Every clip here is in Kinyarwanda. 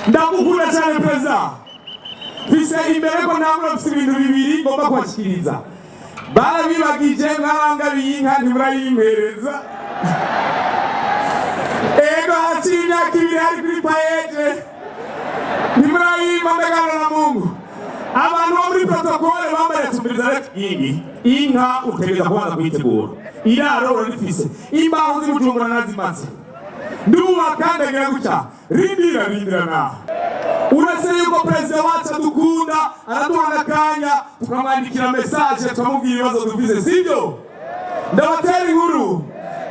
ndamukunda cyane perezida fise imbere ko namwe bafise ibintu bibiri ngomba kwakiriza barabibagije mwarangabiye inka ntimurayimpereza ego haciye imyaka ibiri hari kuri payeje ntimurayimpa ndagana na Mungu abantu bo muri protokole bambaye tumiriza ingi inka utegeza kubanza kuyitegura iraro rifise imbaho z'Ibujumbura nazimaze nduba kandi agira gutya rindira na uretse yuko perezida wacu adukunda araduha n'akanya tukamwandikira message tukamubwira ibibazo dufise sibyo ndabatera inkuru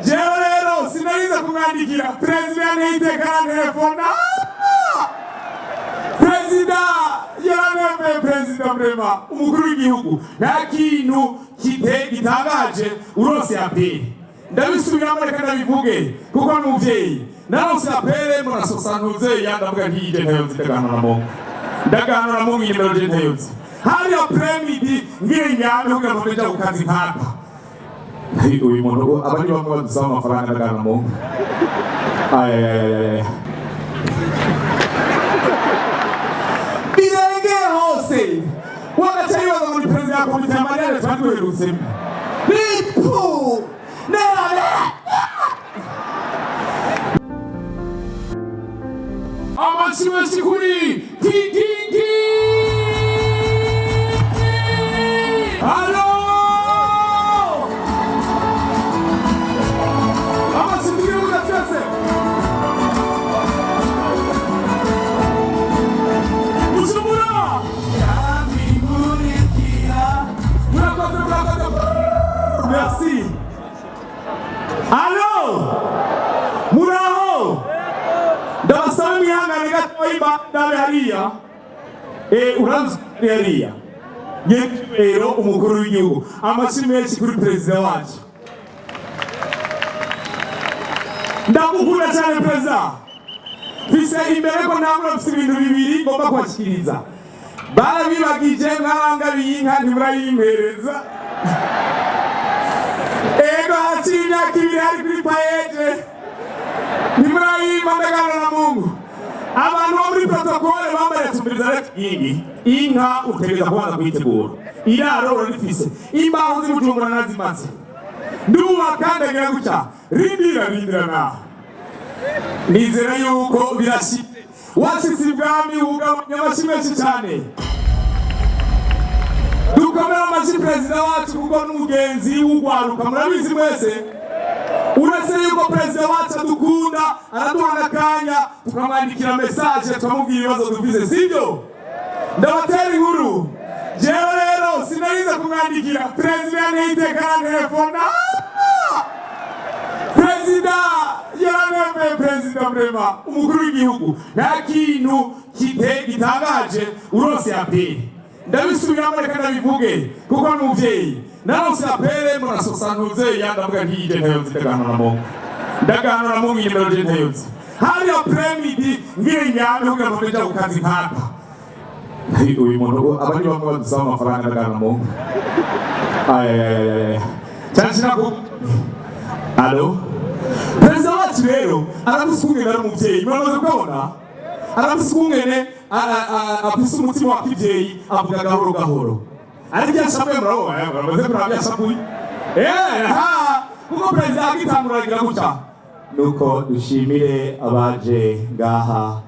jewe rero sinariza kumwandikira perezida n'itekana telefona perezida yaranemeye perezida mrema umukuru w'igihugu nta kintu gitangaje urose apeli ndabisubiramo reka ndabivuge kuko n'umuvyeyi narose apeli murasosanuze yandavuga ntiyije ntayonzi ndagana na Mungu nimero je ntayonzi hari apremidi ngire nyame kugira ngo nja kukazi nkaka uyu muntu abandi bamwe badusaba amafaranga ndagana na Mungu birenge hose wagacayi waza muri perezida ya komite ya Mariya twaduherutse bipu amashimwe shikuri kingi halo amashimwe mugafyase Bujumbura yamimurikira murakoze merci halo muraho ndabasaba mwihangane gatoyi ndabe hariya uranzi hariya rero umukuru w'igihugu amashyi menshi kuri perezida wacu ndamukunda cyane perezida fise imbere ko namwe bafise ibintu bibiri ngomba kwakiriza barabibagije mwarangabiye inka ntimurayimpereza ego haciye imyaka ibiri hari kuri payeje ntimurayimpa ndagana na Mungu abantu bo muri protokole bambaye tumiriza ingi inka utegeza kubanza kuyitegura iraro rifise imbaho z'Ibujumbura nazimaze nduba kandi agira gutya rindira na nizera yuko birashitse washitse ibwami ugabanya amashyi menshi cyane dukomera amashyi perezida wacu kuko n'umugenzi w'ugwaruka murabizi mwese uretse yuko perezida wacu adukunda araduha n'akanya tukamwandikira message tukamubwira ibibazo dufise sibyo ndabatera inkuru jewe rero sinariza kumwandikira perezida n'itekana telefona perezida yaranemeye perezida mrema umukuru w'igihugu nta kintu gitangaje urose apeli ndabisubiramo reka ndabivuge kuko n'umuvyeyi narose apeli murasosanuze yandavuga ntiyije ntayonzi ndagana na Mungu nimero je ntayonzi hari apremidi ngire nyame kugira ngo nja kukazi nkaka uyu muntu abandi bamwe badusaba amafaranga ndagana na Mungu cyashira ko alo perezida wacu rero arafise umwene ari umuvyeyi muramaze kubona arafise umwene afise umutima wa kivyeyi avuga gahoro ariko yashabuye murabona bamaze kuraba yashabuye kuko perezida agitanguragira gutya nuko dushimire abaje ngaha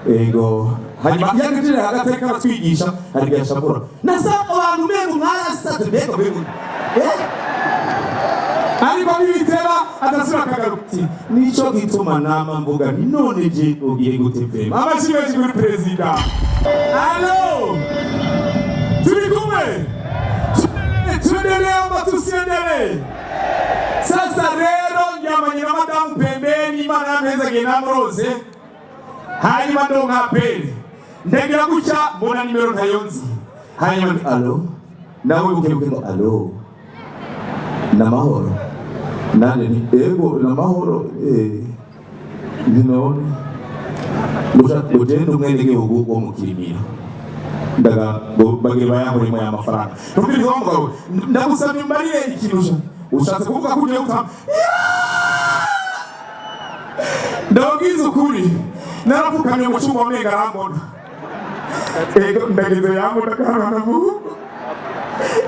ego hanyuma yakijire agateka batwigisha ariko yashabura nasaba abantu mengo mwarasatse mbego ariko bibiteba adasura kagaruti nico gituma nama mvuga ni none je ugiye gutevema amashimwe kuri perezida allo turi kumwe tuendelee ama tusiendelee sasa rero nyamanye na madamu pembeni imana yameza genda mroze hanyuma ndonka apeli ndegera gutya mbona nimero ntayonzi hanyuma allo nawe ukebuke allo namahoro nane ni ego namahoro ndinone ugenda umwene gihugu wo mukirimira ndaga bage bayamuri mu y'amafaranga ntumiriza umugabo ndagusabye mbarire ikintu ushatse kuvuga kuje uta ndabwiza ukuri Narafukamye mu cyumba mbega arambona. Ego ndagize yambona karana mu.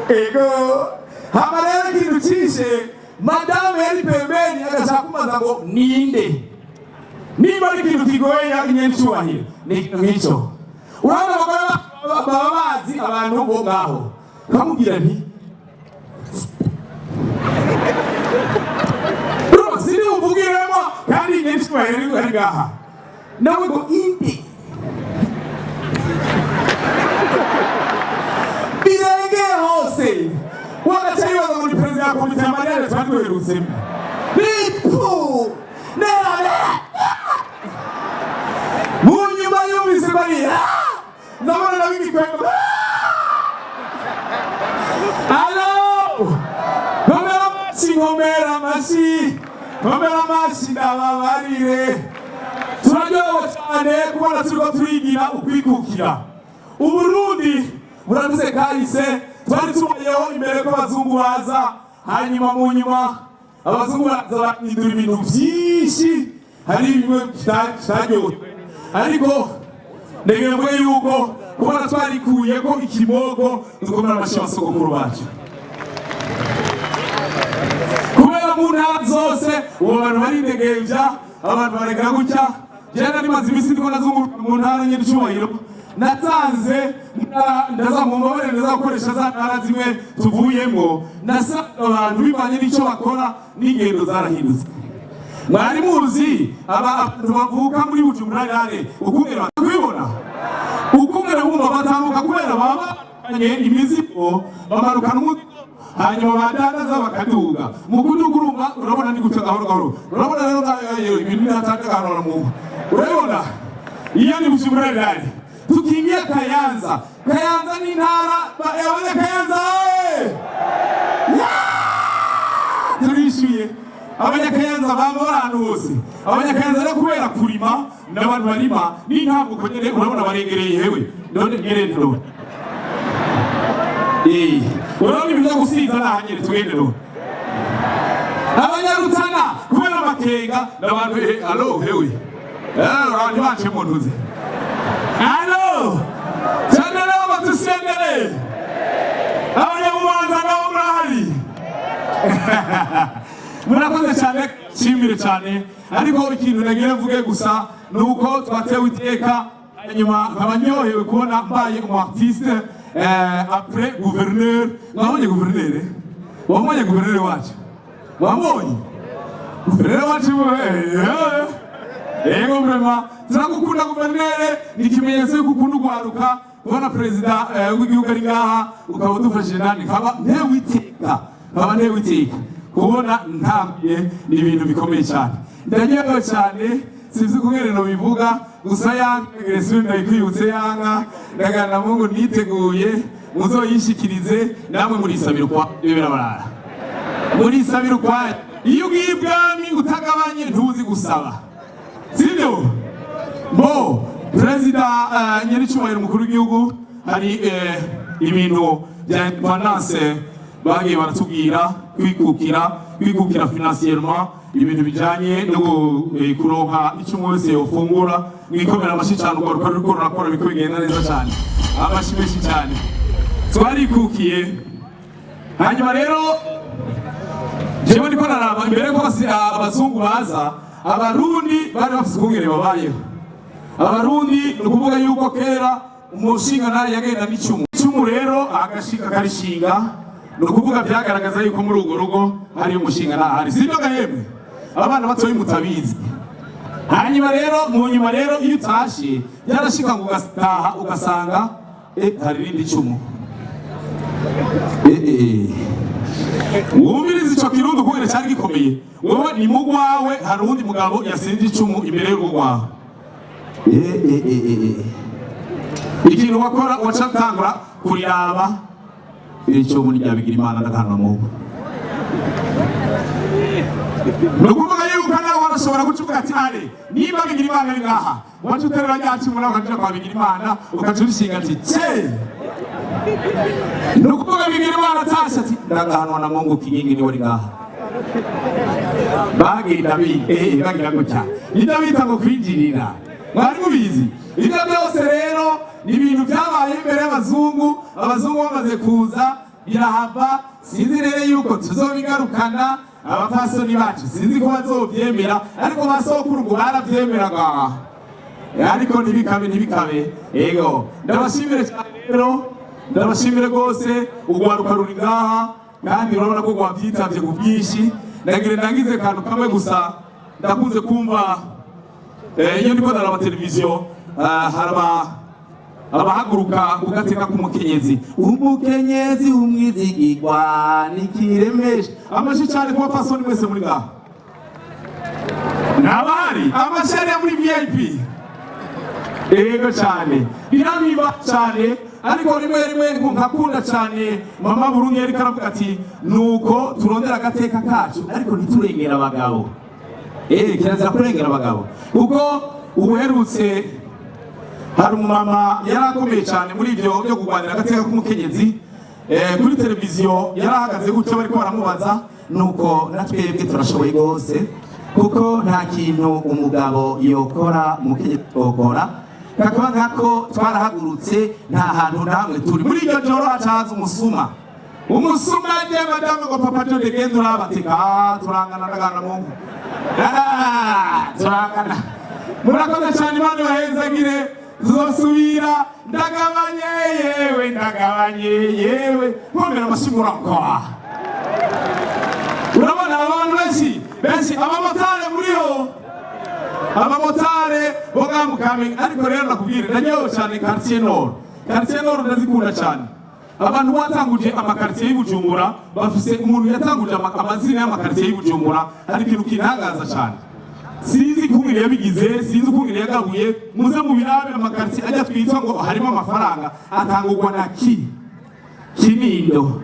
Ego hama rero ikintu cishe madame yari pembeni agashaka kumaza ngo ninde. Niba ari ikintu kigoye inyencyubahiro nk'icyo. Urabona abagore baba bazi abantu bo ngaho. Kamubwira nti siri uvugiremo kandi inyencyubahiro ari ngaha. Nawe ngo inde. Birenge hose. Wagachayibaza muri perezida ya komite y'amanere twaduherutsemo. Bipu! Nera! Munyuma yumvise bari ndabona nabigikwengo. Alo! Ngomera amashi ndababarire. Turaryohewe cyane kubona turiko turigira ukwikukira. Uburundi buravuze kahise twari tubayeho imbere ko abazungu baza, hanyuma mu nyuma abazungu baza bahindura ibintu byinshi, hari bimwe tutaryohewe, ariko ndegembwe yuko kubona twarikuyeko ikimogo dukomera amashi y'abasogokuru bacu. Kubera mu ntara zose ubu bantu baridegembya, abantu baregera gutya. Jana nimaze imisi ndiko nazunguruka mu ntara nyencyubahiro, natanze ndaza mu mabare ndazakoresha za ntara zimwe tuvuyemo, nasa abantu bivanye n'icyo bakora n'ingendo zarahindutse. Mwari muzi abantu bavuka muri Bujumbura yare ukungera kwibona ukungera bumva batambuka kubera babanye imizigo bamaruka n'umuzigo hanyuma badandaza bakaduga mu kuduga urabona ni gutya gahoro gahoro. Urabona rero ibintu biratanga gahoro mu urabona iyo ni Bujumbura yare tukiingia Kayanza. Kayanza ni ntara yabanya Kayanza turishuye abanyakayanza baba ahantu hose. Abanyakayanza rero kubera kurima n'abantu barima ni ntabwo konyere urabona barengereye hewe none ngerende none urabona ibyo gusiza nahanyere twende none. Abanyarutana kubera makenga n'abantu alo hewe abantu bacu mu ntuze alo cyane rero batusengere abanyabubanza nabo murahari. Murakoze cyane nshimire cyane, ariko ikintu nagira mvuge gusa nuko twatewe iteka hanyuma abanyohewe kubona mbaye umu artiste après gouverneur. Mwabonye gouverneur? Wabonye gouverneur wacu? Wabonye? Gouverneur wacu ego vraiment turakukunda gouverneur, ni ikimenyetso yuko ukunda ugwaruka kubona perezida w'igihugu ari ngaha ukaba udufashije nani kaba ntewiteka kubona ntabye ni ibintu bikomeye cyane. Ndagiye cyane sizi kugereno bivuga gusa yangeresu ndayikwibutse yanga ndagana Mungu niteguye muzoyishikirize namwe muri sabiro kwa birabarara muri sabiro kwa iyo ugibwami utagabanye ntuzi gusaba sibyo bo perezida nyericyubahiro mukuru w'igihugu hari ibintu bya independence bagiye baratubwira kwikukira financièrement ibintu bijanye no kuronka icyo mwese yofungura mwikomera amashicano uko ruko rurakora biko bigenda neza cyane abashimeshi cyane twarikukiye. Hanyuma rero jewe ndiko naraba imbere ko abazungu baza abarundi bari bafise kungere babayeho. Abarundi nukuvuga yuko kera umushinga naye yagenda n'icumu rero agashika karishinga nukuvuga byagaragaza yuko muri ugo rugo hari umushinga nahari sibyo gahemwe abana batoye mutabizi. Hanyuma rero mu nyuma rero iyo utashe yarashika ngo ugataha ugasanga hari rindi cumu wumviriza ico kirundo kubera cyari gikomeye wowe ni mugwawe hari undi mugabo yasinze icumu imbere y'urugwawe ikintu wakora wacatangura kuriraba icyo muri byabigira Imana ndakana mu nukuvuga yuko nawe warashobora gucuka ati ale niba bigira Imana ari ngaha wacu terera nyacu muri akagira kwa bigira Imana ukacurishinga ati che nukuvuga bigira Imana tasha ati ndagahanwa na Mungu kigingi ni wari ngaha bagenda bagira gutya nidabita ngo kwinjirira mwari mubizi ibyo byose rero ni ibintu byabaye imbere y'abazungu bamaze kuza birahava sinzi rero yuko tuzobigarukana abafasoni bacu sinzi ko bazobyemera ariko basokuru ngo barabyemeraga ariko ntibikabe ego ndabashimire cyane rero ndabashimire rwose urwaruka ruri ngaha kandi urabona ko rwabyitabye ku bwinshi ndagize akantu kamwe gusa ndakunze kumva iyo ndiko ndaraba televiziyo haraba abahaguruka ugateka k'umukenyezi umwizigirwa nikiremesha amashi cyane ku bapfasoni mwese muri ngaha ntabari amashari ya muri VIP ego cyane biramiba cyane ariko rimwe nkakunda cyane mama Burungi yari karavuga ati nuko turondera agateka kacu ariko ntiturengera abagabo kirazira kurengera abagabo ubwo ubuherutse hari umumama yarakomeye cyane muri ibyo byo kurwanira agateka k'umukenyezi kuri televiziyo yarahagaze gutyo bariko baramubaza nuko natwebwe turashoboye rwose kuko nta kintu umugabo yokora umukenyezi yokora kakaba nkako twarahagurutse nta hantu namwe turi muri iryo joro hacaza umusuma je madame ngo papa jo degendo rabateka turangana ndagana mungu turangana murakoze cyane Imana bahezagire tuzosubira ndagabanye yewe nkomera amashimura kwa urabona abantu benshi abamotari muriho abamotari bogamukame ariko rero nakubwire ndanyeho cyane quartier nord ndazikunda cyane abantu batanguje amakartier y'Ibujumbura bafise umuntu yatanguje amazina y'amakartier y'Ibujumbura ari ikintu kintangaza cyane sinzi kungire yabigize sinzi kungire yagabuye muze mu birabe amakartier ajya twitwa ngo harimo amafaranga atangurwa na Kinindo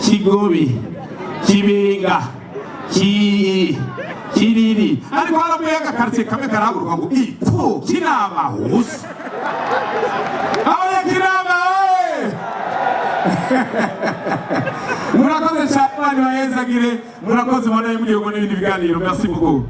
Kigobe Kibenga Kiriri ariko harabuye agakartier kamwe karahaguruka ngo ipo Kinama hose Kinama murakoze cyane Imana bahezagire murakoze Imana y'umugihugu n'ibindi biganiro merci beaucoup